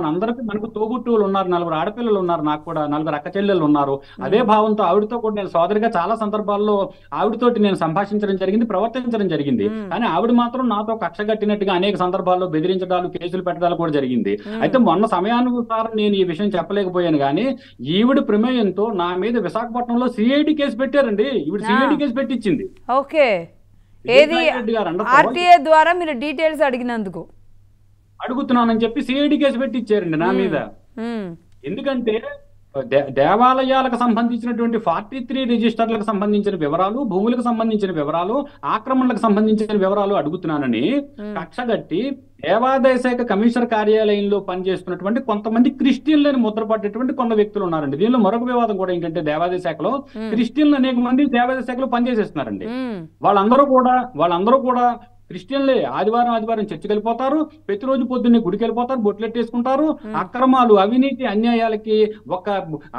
మనకు తోబుట్టువులు ఉన్నారు, 4 ఆడపిల్లలు ఉన్నారు, నాకు కూడా 4 అక్క చెల్లెళ్ళు ఉన్నారు. అదే భావంతో ఆవిడతో కూడా నేను సోదరిగా చాలా సందర్భాల్లో ఆవిడతోటి నేను సంభాషించడం జరిగింది, ప్రవర్తించడం జరిగింది. కానీ ఆవిడ మాత్రం నాతో కక్ష కట్టినట్టుగా అనేక సందర్భాల్లో బెదిరించడాలు, కేసులు పెట్టడాలు కూడా జరిగింది. అయితే మొన్న సమయానుసారం నేను ఈ విషయం చెప్పలేకపోయాను, కానీ ఈవిడ ప్రమేయంతో నా మీద విశాఖపట్నంలో సిఐడి కేసు పెట్టారండి. ఈవిడ సిఐడి కేసు పెట్టించింది. ఓకే, ఏది ఆర్టీఏ ద్వారా మీరు డీటెయిల్స్ అడిగినందుకు అడుగుతున్నానని చెప్పి సిఐడి కేసు పెట్టించారండి నా మీద. ఎందుకంటే దేవాలయాలకు సంబంధించినటువంటి 43 రిజిస్టర్లకు సంబంధించిన వివరాలు, భూములకు సంబంధించిన వివరాలు, ఆక్రమణలకు సంబంధించిన వివరాలు అడుగుతున్నానని కక్షగట్టి దేవాదాయ శాఖ కమిషనర్ కార్యాలయంలో పనిచేస్తున్నటువంటి కొంతమంది క్రిస్టియన్లను ముద్రపడ్డటువంటి కొంత వ్యక్తులు ఉన్నారండి. దీనిలో మరొక వివాదం కూడా ఏంటంటే దేవాదాయ శాఖలో క్రిస్టియన్లు అనేక మంది దేవాదాయ శాఖలో పనిచేసేస్తున్నారండి. వాళ్ళందరూ కూడా క్రిస్టియన్లే. ఆదివారం చర్చికి వెళ్ళిపోతారు, ప్రతిరోజు పొద్దున్నే గుడికి వెళ్ళిపోతారు, బొట్లెట్టేసుకుంటారు. అక్రమాలు, అవినీతి, అన్యాయాలకి ఒక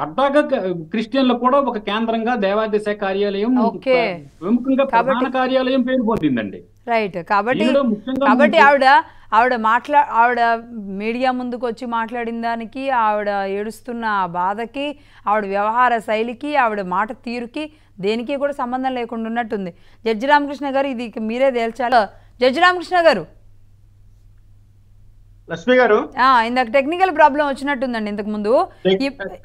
అడ్డాగా క్రిస్టియన్లు కూడా ఒక కేంద్రంగా దేవాదాయ శాఖ కార్యాలయం ప్రముఖంగా ప్రధాన కార్యాలయం పేరు పొందిందండి. రైట్. కాబట్టి ఆవిడ మీడియా ముందుకు వచ్చి మాట్లాడిన దానికి, ఆవిడ ఏడుస్తున్న ఆ బాధకి, ఆవిడ వ్యవహార శైలికి, ఆవిడ మాట తీరుకి దేనికి కూడా సంబంధం లేకుండా ఉన్నట్టుంది. జడ్జి రామకృష్ణ గారు, ఇది మీరే తేల్చాలి. జడ్జి రామకృష్ణ గారు, లక్ష్మి గారు, ఇందాక టెక్నికల్ ప్రాబ్లం వచ్చినట్టుందండి ఇంతకు ముందు.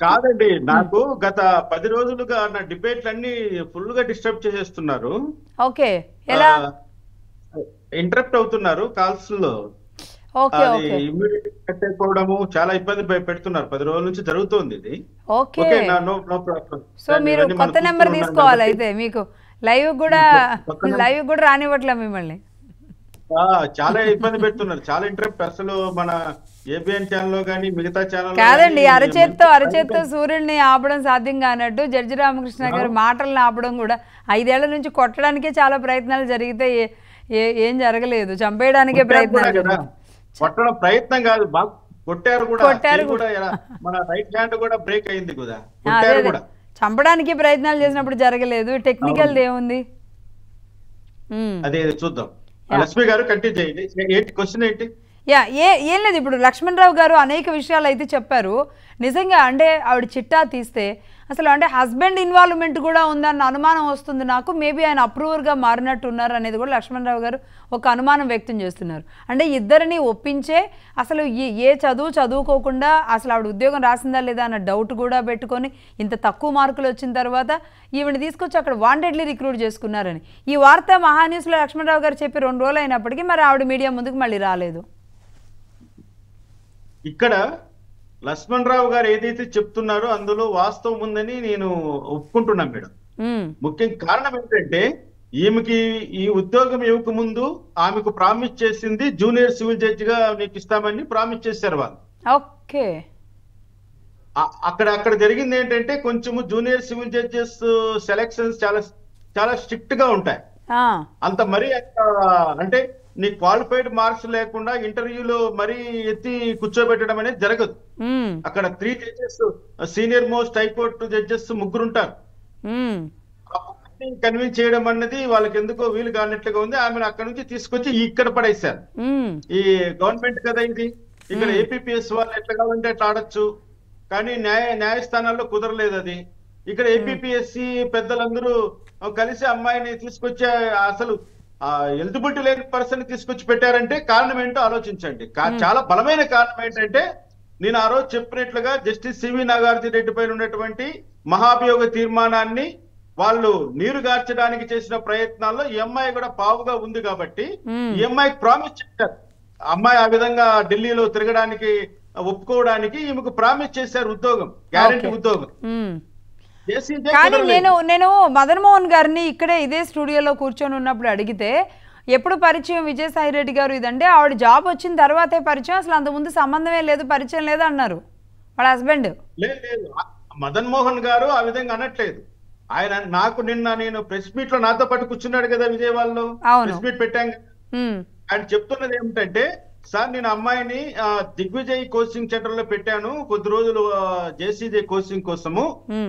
కాదండి, నాకు గత 10 రోజులుగా నా డిబేట్లన్నీ ఫుల్ గా డిస్టర్బ్ చేసేస్తున్నారు. ఓకే, ఎలా ఇంటరప్ట్ అవుతున్నారు కాల్స్ లో. ఇమ్మీడియట్ అయిపోవడము చాలా ఇబ్బంది పెడుతున్నారు. 10 రోజుల నుంచి జరుగుతోంది ఇది. ఓకే, సో మీరు కొత్త నెంబర్ తీసుకోవాలి. అయితే మీకు లైవ్ కూడా రానివ్వట్లే మిమ్మల్ని. చాలా ఇబ్బంది పెడుతున్నారు, చాలా ఇంటరప్ట్. అసలు మన ఏబిఎన్ ఛానల్ గానీ మిగతా ఛానల్ కాదండి, అరచేత్తో సూర్యుడిని ఆపడం సాధ్యం కానట్టు జడ్జి రామకృష్ణ గారి మాటలను ఆపడం కూడా 5 ఏళ్ల నుంచి కొట్టడానికే చాలా ప్రయత్నాలు జరిగితే ఏం జరగలేదు, చంపేయడానికే ప్రయత్నం కదా, కొట్టడం ప్రయత్నం కాదు, బాగా కొట్టారు కూడా, కొట్టారు కూడా మన రైట్ హ్యాండ్ కూడా బ్రేక్ అయింది కదా, కొట్టారు కూడా. చంపడానికి ప్రయత్నాలు చేసినప్పుడు జరగలేదు, టెక్నికల్ ఏముంది. అదే చూద్దాం. లక్ష్మి గారు కంటిన్యూ చేయండి, ఏంటి క్వశ్చన్ ఏంటి? ఏం లేదు, ఇప్పుడు లక్ష్మణ్ రావు గారు అనేక విషయాలు అయితే చెప్పారు. నిజంగా అంటే ఆవిడ చిట్టా తీస్తే అసలు అంటే హస్బెండ్ ఇన్వాల్వ్మెంట్ కూడా ఉందన్న అనుమానం వస్తుంది నాకు. మేబీ ఆయన అప్రూవర్గా మారినట్టు ఉన్నారు అనేది కూడా లక్ష్మణ్ రావు గారు ఒక అనుమానం వ్యక్తం చేస్తున్నారు. అంటే ఇద్దరిని ఒప్పించే అసలు ఏ చదువుకోకుండా అసలు ఆవిడ ఉద్యోగం రాసిందా లేదా అన్న డౌట్ కూడా పెట్టుకొని ఇంత తక్కువ మార్కులు వచ్చిన తర్వాత ఈవిని తీసుకొచ్చి అక్కడ వాంటెడ్లీ రిక్రూట్ చేసుకున్నారని ఈ వార్త మహాన్యూస్లో లక్ష్మణ్ రావు గారు చెప్పి 2 రోజులు అయినప్పటికీ మరి ఆవిడ మీడియా ముందుకు మళ్ళీ రాలేదు. ఇక్కడ లక్ష్మణ్ రావు గారు ఏదైతే చెప్తున్నారో అందులో వాస్తవం ఉందని నేను ఒప్పుకుంటున్నాను మేడం. ముఖ్యంగా కారణం ఏంటంటే ఈమెకి ఈ ఉద్యోగం ఇవ్వక ముందు ఆమెకు ప్రామిస్ చేసింది జూనియర్ సివిల్ జడ్జి గా నీకు ఇస్తామని ప్రామిస్ చేశారు వాళ్ళు. ఓకే, అక్కడ జరిగింది ఏంటంటే కొంచెము జూనియర్ సివిల్ జడ్జెస్ సెలక్షన్స్ చాలా చాలా స్ట్రిక్ట్ గా ఉంటాయి. అంత మరీ అంటే నీ క్వాలిఫైడ్ మార్క్స్ లేకుండా ఇంటర్వ్యూలో మరీ ఎత్తి కూర్చోబెట్టడం అనేది జరగదు. అక్కడ 3 judges, senior most high court judges 3 ఉంటారు. కన్విన్స్ చేయడం అన్నది వాళ్ళకి ఎందుకో వీలు కానట్లుగా ఉంది. ఆమెను అక్కడ నుంచి తీసుకొచ్చి ఇక్కడ పడేశారు. ఈ గవర్నమెంట్ కదా ఇది, ఇక్కడ ఏపీపీఎస్ వాళ్ళు ఎట్లా కావాలంటే అట్లా ఆడొచ్చు, కానీ న్యాయస్థానాల్లో కుదరలేదు అది. ఇక్కడ ఏపీపీఎస్సి పెద్దలందరూ కలిసి అమ్మాయిని తీసుకొచ్చి అసలు ఎలిజిబిలిటీ లేని పర్సన్ తీసుకొచ్చి పెట్టారంటే కారణం ఏంటో ఆలోచించండి. చాలా బలమైన కారణం ఏంటంటే నేను ఆ రోజు చెప్పినట్లుగా జస్టిస్ సివి నాగార్జున రెడ్డి పైన ఉన్నటువంటి మహాభియోగ తీర్మానాన్ని వాళ్ళు నీరు గార్చడానికి చేసిన ప్రయత్నాల్లో ఈ అమ్మాయి కూడా పావుగా ఉంది కాబట్టి ఈ అమ్మాయికి ప్రామిస్ చేశారు. అమ్మాయి ఆ విధంగా ఢిల్లీలో తిరగడానికి ఒప్పుకోవడానికి ఈమెకు ప్రామిస్ చేశారు ఉద్యోగం, గ్యారెంటీ ఉద్యోగం. కానీ నేను మదన్ మోహన్ గారిని ఇక్కడే ఇదే స్టూడియోలో కూర్చొని ఉన్నప్పుడు అడిగితే ఎప్పుడు పరిచయం విజయసాయి రెడ్డి గారు ఇదంటే ఆవిడ జాబ్ వచ్చిన తర్వాతే పరిచయం, అసలు అంత ముందు సంబంధమే లేదు, పరిచయం లేదు అన్నారు వాళ్ళ హస్బెండ్. లేదు, మదన్ మోహన్ గారు ఆ విధంగా అనట్లేదు. ఆయన నాకు నేను ప్రెస్ మీట్ లో నాతో పాటు కూర్చున్నాడు కదా విజయవాడలో, ప్రెస్ మీట్ పెట్టాం. ఆయన చెప్తున్నది ఏమిటంటే, సార్ నేను అమ్మాయిని దిగ్విజయ్ కోచింగ్ సెంటర్ లో పెట్టాను కొద్ది రోజులు జేసీజే కోచింగ్ కోసము,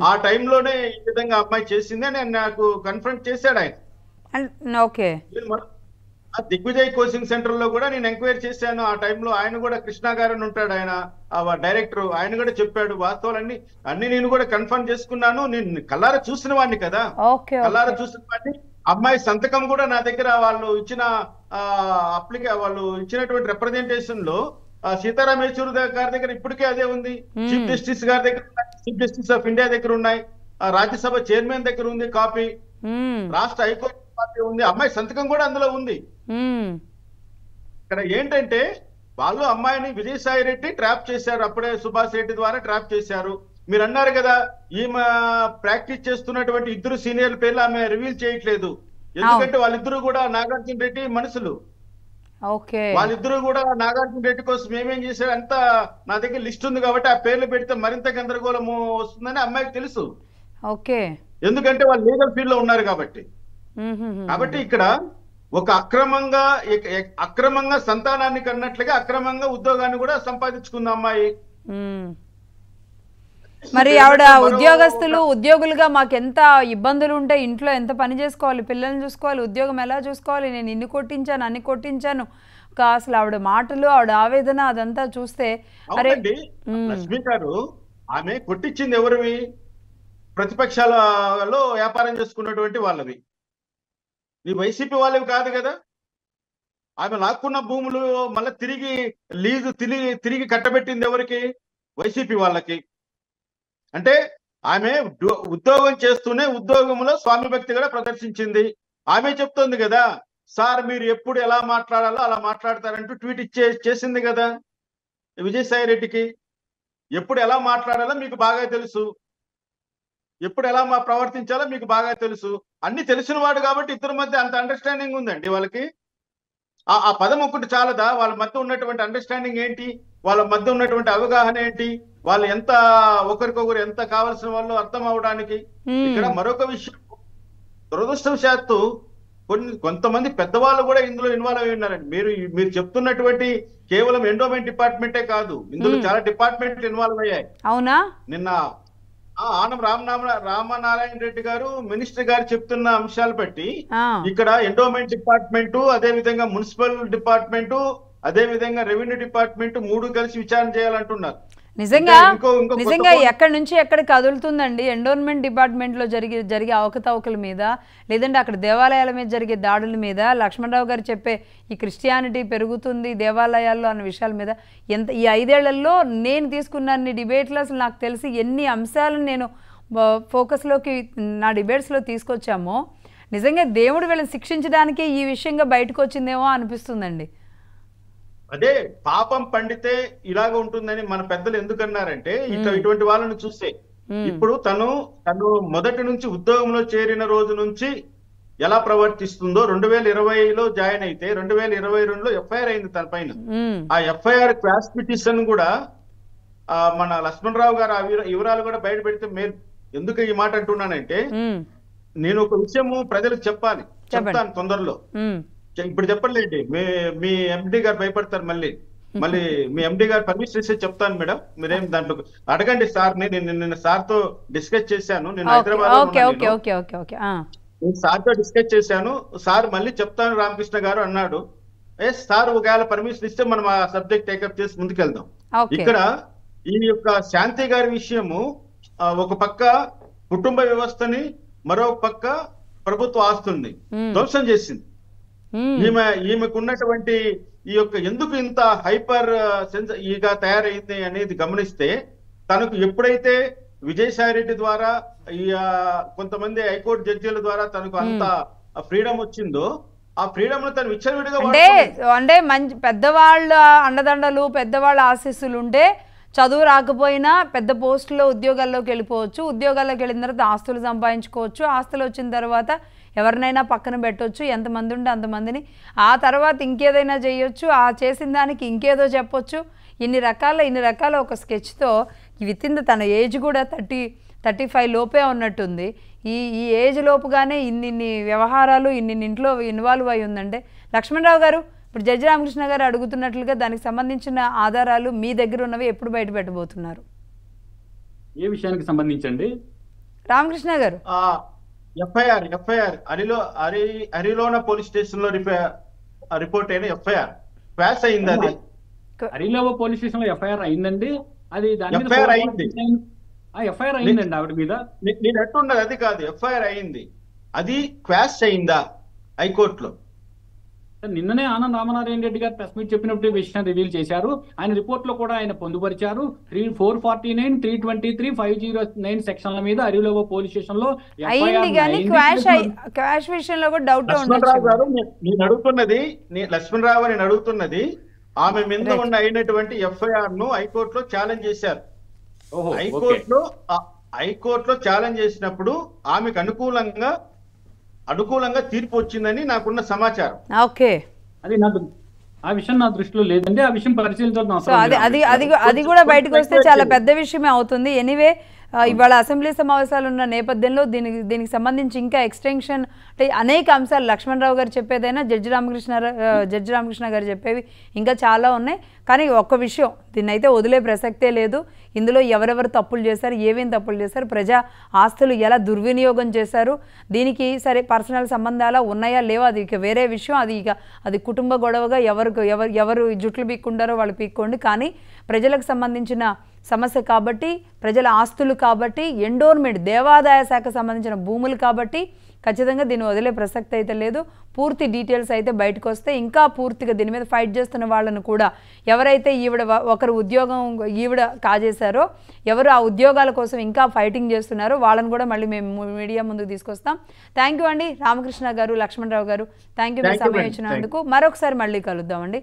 ఆ టైంలోనే ఈ విధంగా అమ్మాయి చేసింది అని నాకు కన్ఫర్మ్ చేశాడు ఆయన. ఓకే, దిగ్విజయ్ కోచింగ్ సెంటర్ లో కూడా నేను ఎంక్వైరీ చేశాను. ఆ టైంలో ఆయన కూడా కృష్ణ గారు అని ఉంటాడు, ఆయన డైరెక్టర్, ఆయన కూడా చెప్పాడు వాస్తవాలన్నీ అన్ని నేను కూడా కన్ఫర్మ్ చేసుకున్నాను. నేను కల్లారా చూసిన వాడిని కదా, కల్లారా చూసిన వాడిని. అమ్మాయి సంతకం కూడా నా దగ్గర వాళ్ళు ఇచ్చిన వాళ్ళు ఇచ్చినటువంటి రిప్రజెంటేషన్ లో సీతారాం యేచూరి గారి దగ్గర ఇప్పటికే అదే ఉంది, చీఫ్ జస్టిస్ గారి దగ్గర, చీఫ్ జస్టిస్ ఆఫ్ ఇండియా దగ్గర ఉన్నాయి, రాజ్యసభ చైర్మన్ దగ్గర ఉంది కాపీ, రాష్ట్ర హైకోర్టు కాపీ ఉంది, అమ్మాయి సంతకం కూడా అందులో ఉంది. ఇక్కడ ఏంటంటే వాళ్ళు అమ్మాయిని విజయసాయి రెడ్డి ట్రాప్ చేశారు, అప్పుడే సుభాష్ రెడ్డి ద్వారా ట్రాప్ చేశారు. మీరు అన్నారు కదా ఈమె ప్రాక్టీస్ చేస్తున్నటువంటి 2 సీనియర్ల పేర్లు ఆమె రివీల్ చేయట్లేదు, ఎందుకంటే వాళ్ళిద్దరూ కూడా నాగార్జున రెడ్డి మనుషులు. వాళ్ళిద్దరూ కూడా నాగార్జున రెడ్డి కోసం ఏమేం చేశారు అంతా నా దగ్గర లిస్ట్ ఉంది కాబట్టి ఆ పేర్లు పెడితే మరింత గందరగోళం వస్తుందని అమ్మాయికి తెలుసు. ఎందుకంటే వాళ్ళు లీగల్ ఫీల్డ్ లో ఉన్నారు కాబట్టి. కాబట్టి ఇక్కడ ఒక అక్రమంగా సంతానాన్ని కన్నట్లుగా అక్రమంగా ఉద్యోగాన్ని కూడా సంపాదించుకుంది అమ్మాయి. మరి ఆవిడ ఉద్యోగులుగా మాకు ఎంత ఇబ్బందులు ఉంటాయి, ఇంట్లో ఎంత పని చేసుకోవాలి, పిల్లల్ని చూసుకోవాలి, ఉద్యోగం ఎలా చూసుకోవాలి, నేను ఇన్ని కొట్టించాను అన్ని కొట్టించాను, అసలు ఆవిడ మాటలు ఆవిడ ఆవేదన అదంతా చూస్తే అరే. లక్ష్మి గారు ఆమె కొట్టించింది ఎవరివి? ప్రతిపక్షాలలో వ్యాపారం చేసుకున్నటువంటి వాళ్ళవి, నీ వైసీపీ వాళ్ళవి కాదు కదా. ఆమె లాక్కున్న భూములు మళ్ళీ తిరిగి కట్టబెట్టింది ఎవరికి? వైసీపీ వాళ్ళకి. అంటే ఆమె ఉద్యోగం చేస్తూనే ఉద్యోగంలో స్వామి భక్తి కూడా ప్రదర్శించింది. ఆమె చెప్తోంది కదా, సార్ మీరు ఎప్పుడు ఎలా మాట్లాడాలో అలా మాట్లాడతారంటూ ట్వీట్ చేసింది కదా విజయసాయి రెడ్డికి. ఎప్పుడు ఎలా మాట్లాడాలో మీకు బాగా తెలుసు, ఎప్పుడు ఎలా ప్రవర్తించాలో మీకు బాగా తెలుసు, అన్ని తెలిసిన వాడు కాబట్టి ఇద్దరి మధ్య అంత అండర్స్టాండింగ్ ఉందండి వాళ్ళకి. ఆ పదం ఒకటి చాలదా? వాళ్ళ మధ్య ఉన్నటువంటి అండర్స్టాండింగ్ ఏంటి, వాళ్ళ మధ్య ఉన్నటువంటి అవగాహన ఏంటి, వాళ్ళు ఎంత ఒకరికొకరు ఎంత కావాల్సిన వాళ్ళు అర్థం అవడానికి. ఇక్కడ మరొక విషయం, దురదృష్టవశాత్తు కొంతమంది పెద్దవాళ్ళు కూడా ఇందులో ఇన్వాల్వ్ అయి ఉన్నారండి. మీరు చెప్తున్నటువంటి కేవలం ఎండోమెంట్ డిపార్ట్మెంటే కాదు, ఇందులో చాలా డిపార్ట్మెంట్లు ఇన్వాల్వ్ అయ్యాయి. అవునా? నిన్న ఆనం రామనారాయణ రెడ్డి గారు మినిస్టర్ గారు చెప్తున్న అంశాలు బట్టి ఇక్కడ ఎండోమెంట్ డిపార్ట్మెంట్, అదే విధంగా మున్సిపల్ డిపార్ట్మెంట్, అదే విధంగా రెవెన్యూ డిపార్ట్మెంట్ 3 కలిసి విచారణ చేయాలంటున్నారు. నిజంగా ఎక్కడి నుంచి ఎక్కడ కదులుతుందండి ఎండోన్మెంట్ డిపార్ట్మెంట్లో జరిగే అవకతవకల మీద, లేదంటే అక్కడ దేవాలయాల మీద జరిగే దాడుల మీద, లక్ష్మణరావు గారు చెప్పే ఈ క్రిస్టియానిటీ పెరుగుతుంది దేవాలయాల్లో అన్న విషయాల మీద ఈ 5 ఏళ్లలో నేను తీసుకున్న అన్ని డిబేట్లు అసలు నాకు తెలిసి ఎన్ని అంశాలను నేను ఫోకస్లోకి నా డిబేట్స్లో తీసుకొచ్చామో, నిజంగా దేవుడు వీళ్ళని శిక్షించడానికే ఈ విషయంగా బయటకు వచ్చిందేమో అనిపిస్తుందండి. అదే పాపం పండితే ఇలాగ ఉంటుందని మన పెద్దలు ఎందుకన్నారంటే, ఇటువంటి వాళ్ళని చూస్తే ఇప్పుడు తను మొదటి నుంచి ఉద్యోగంలో చేరిన రోజు నుంచి ఎలా ప్రవర్తిస్తుందో 2020లో జాయిన్ అయితే 2022లో ఎఫ్ఐఆర్ అయింది తన పైన. ఆ ఎఫ్ఐఆర్ క్లాస్ పిటిషన్ కూడా మన లక్ష్మణరావు గారు ఆ వివరాలు కూడా బయట పెడితే మేలు. ఎందుకు ఈ మాట అంటున్నానంటే, నేను ఒక విషయము ప్రజలకు చెప్తాను తొందరలో. ఇప్పుడు చెప్పండి, మీ ఎండి గారు భయపడతారు. మళ్ళీ మీ ఎండి గారు పర్మిషన్ ఇస్తే చెప్తాను మేడం, మీరేం దాంట్లో అడగండి సార్. నేను నిన్న సార్ తో డిస్కస్ చేశాను, నేను హైదరాబాద్ సార్ తో డిస్కస్ చేశాను. సార్ మళ్ళీ చెప్తాను రామకృష్ణ గారు అన్నాడు. సార్ ఒకవేళ పర్మిషన్ ఇస్తే మనం ఆ సబ్జెక్ట్ టేకప్ చేసి ముందుకెళ్దాం. ఇక్కడ ఈ యొక్క శాంతి గారి విషయము ఒక పక్క కుటుంబ వ్యవస్థని, మరో పక్క ప్రభుత్వ ఆస్తుల్ని ధ్వంసం చేసింది. ఈమెకున్నటువంటి ఈ యొక్క ఎందుకు ఇంత హైపర్ ఈగా తయారైంది అనేది గమనిస్తే, తనకు ఎప్పుడైతే విజయసాయి రెడ్డి ద్వారా ఈ కొంతమంది హైకోర్టు జడ్జీల ద్వారా తనకు అంత ఫ్రీడమ్ వచ్చిందో, ఆ ఫ్రీడమ్ తను విచ్చలవిడిగా అంటే మంచి పెద్దవాళ్ళ అండదండలు, పెద్దవాళ్ళ ఆశీస్సులు ఉంటే చదువు రాకపోయినా పెద్ద పోస్టులో ఉద్యోగాల్లోకి వెళ్ళిపోవచ్చు. ఉద్యోగాల్లోకి వెళ్ళిన తర్వాత ఆస్తులు సంపాదించుకోవచ్చు. ఆస్తులు వచ్చిన తర్వాత ఎవరినైనా పక్కన పెట్టవచ్చు, ఎంతమంది ఉంటే అంతమందిని. ఆ తర్వాత ఇంకేదైనా చేయొచ్చు, ఆ చేసిన దానికి ఇంకేదో చెప్పొచ్చు. ఇన్ని రకాల ఒక స్కెచ్తో విత్ ఇన్ తన ఏజ్ కూడా 35 లోపే ఉన్నట్టుంది. ఈ ఏజ్ లోపుగానే ఇన్ని వ్యవహారాలు ఇంట్లో ఇన్వాల్వ్ అయి ఉందంటే, లక్ష్మణరావు గారు ఇప్పుడు జడ్జి రామకృష్ణ గారు అడుగుతున్నట్లుగా దానికి సంబంధించిన ఆధారాలు మీ దగ్గర ఉన్నవి ఎప్పుడు బయట పెట్టబోతున్నారు? ఏ విషయానికి సంబంధించండి రామకృష్ణ గారు? ఎఫ్ఐఆర్ అరిలోన పోలీస్ స్టేషన్ లో రిపోర్ట్ అయిన ఎఫ్ఐఆర్ పాస్ అయింది. అది అరిలోవ పోలీస్ స్టేషన్ లో ఎఫ్ఐఆర్ అయిందండి. అది ఎఫ్ఐఆర్ అయింది. ఎఫ్ఐఆర్ అయిందండి ఆవిడ మీద. నేను అంటున్నది అది కాదు, ఎఫ్ఐఆర్ అయింది. అది క్వాష్ అయిందా హైకోర్టులో? నిన్ననే ఆనం రామనారాయణ రెడ్డి గారు ప్రెస్ మీట్ చెప్పినప్పుడు విషయం రివీల్ చేశారు. ఆయన రిపోర్ట్ లో కూడా ఆయన పొందుపరిచారు. 449, 323, 509 సెక్షన్ల మీద అరిలోవ పోలీస్ స్టేషన్ లో లక్ష్మణరావు గారు నేను అడుగుతున్నది ఆమె మీద ఉన్న అయినటువంటి ఎఫ్ఐఆర్ ను హైకోర్టులో ఛాలెంజ్ చేశారు. హైకోర్టులో ఛాలెంజ్ చేసినప్పుడు ఆమెకు అనుకూలంగా తీర్పు వచ్చిందని నాకున్న సమాచారం. ఓకే, అది ఆ విషయం నా దృష్టిలో లేదండి. ఆ విషయం పరిశీలించాల్సిన అది కూడా బయటకు వస్తే చాలా పెద్ద విషయమే అవుతుంది. ఎనీవే, ఇవాళ అసెంబ్లీ సమావేశాలు ఉన్న నేపథ్యంలో దీనికి సంబంధించి ఇంకా ఎక్స్టెన్షన్ అంటే అనేక అంశాలు లక్ష్మణరావు గారు చెప్పేదైనా జడ్జి రామకృష్ణ గారు చెప్పేవి ఇంకా చాలా ఉన్నాయి. కానీ ఒక్క విషయం, దీన్ని అయితే వదిలే ప్రసక్తే లేదు. ఇందులో ఎవరెవరు తప్పులు చేశారు, ఏమేమి తప్పులు చేశారు, ప్రజా ఆస్తులు ఎలా దుర్వినియోగం చేశారు, దీనికి సరే పర్సనల్ సంబంధాలు ఉన్నాయా లేవా అది ఇక వేరే విషయం. అది కుటుంబ గొడవగా ఎవరు జుట్లు పీక్కుంటారో వాళ్ళు పీక్కోండి. కానీ ప్రజలకు సంబంధించిన సమస్య కాబట్టి, ప్రజల ఆస్తులు కాబట్టి, ఎండోర్మెంట్ దేవాదాయ శాఖ సంబంధించిన భూములు కాబట్టి ఖచ్చితంగా దీన్ని వదిలే ప్రసక్తి అయితే లేదు. పూర్తి డీటెయిల్స్ అయితే బయటకు వస్తే ఇంకా పూర్తిగా దీని మీద ఫైట్ చేస్తున్న వాళ్ళను కూడా, ఎవరైతే ఒకరు ఉద్యోగం కాజేశారో, ఎవరు ఆ ఉద్యోగాల కోసం ఇంకా ఫైటింగ్ చేస్తున్నారో వాళ్ళని కూడా మళ్ళీ మేము మీడియా ముందుకు తీసుకొస్తాం. థ్యాంక్ యూ అండి రామకృష్ణ గారు, లక్ష్మణరావు గారు, థ్యాంక్ యూ మీ సమయం ఇచ్చినందుకు. మరొకసారి మళ్ళీ కలుద్దామండి.